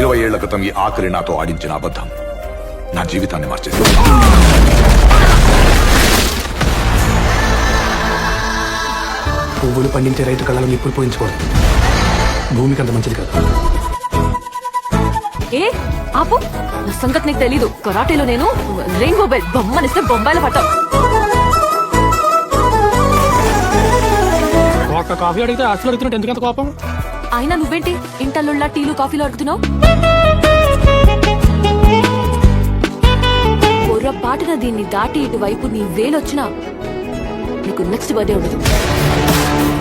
20 ఏళ్ల క్రితం ఈ ఆఖరి నాతో ఆడించిన అబద్ధం నా జీవితాన్ని మార్చేసింది. పువ్వులు పండించే రైతు కళ్ళలో నిప్పులు పోయించకూడదు. భూమికి అంత మంచిది కాదు. ఏ ఆపు, నా సంగతి నీకు తెలీదు. కరాటేలో నేను రెయిన్బో బెల్ట్ బొమ్మనిస్తే బొంబాయిలో పట్టావు. ఒక్క కాఫీ అడిగితే అసలు అడుగుతున్నట్టు ఎందుకంత కోపం? అయినా నువ్వేంటి ఇంటల్లుళ్ళ టీలు కాఫీలు అడుగుతున్నావు? పొర్రపాటున దీన్ని దాటి ఇటువైపు నీ వేలొచ్చినా నీకు నెక్స్ట్ బర్త్డే ఉండదు.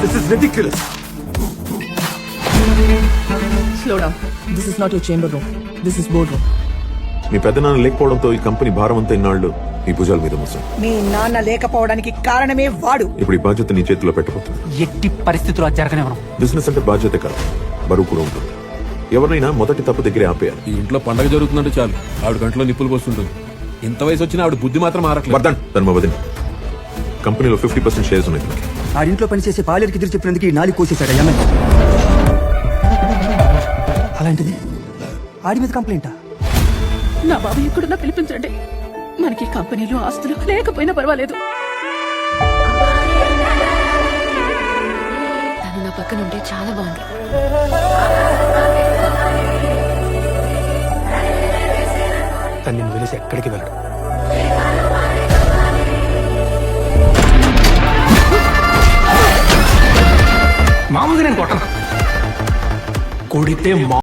This is ridiculous. Slow down. This is not your chamber room. This is boardroom. మీ పెద్దనాన్న లేకపోవడంతో ఈ కంపెనీ భారం అంతా ఇన్నాళ్ళు నీ భుజాల మీద మోసాం. మీ నాన్న లేకపోవడానికి కారణమే వాడు. ఇప్పుడు ఈ బాధ్యత నీ చేతిలో పెట్టబోతుంది. ఎట్టి పరిస్థితుల్లో జరగనివ్వను. బిజినెస్ అంటే బాధ్యత కాదు, బరువు కూడా ఉంటుంది. ఎవరినైనా మొదటి తప్పు దగ్గరే ఆపేయాలి. ఈ ఇంట్లో పండగ జరుగుతుందంటే చాలు ఆవిడ గంటలో నిప్పులు పోస్తుంటుంది. ఇంత వయసు వచ్చినా ఆవిడ బుద్ధి మాత్రం మారట్లేదు. వర్ధన్, తను మా వదిన. కంపెనీలో 50% షేర్స్ ఉన్నాయి తనకి. ఆడింట్లో పనిచేసే పాలేరుకి ఎదురు చెప్పినందుకు ఈ నాలి కోసేశాడు యమన్. అలాంటిది ఆడి మీద కంప్లైంటా? నా బాబు ఎక్కడున్నా పిలిపించండి. మనకి కంపెనీలు ఆస్తులు లేకపోయినా పర్వాలేదు. తను నా పక్కన ఉంటే చాలా బాగుంది. తను నిన్ను వదిలేసి ఎక్కడికి వెళ్ళడు. మామూలుగా నేను కొట్టను, కొడితే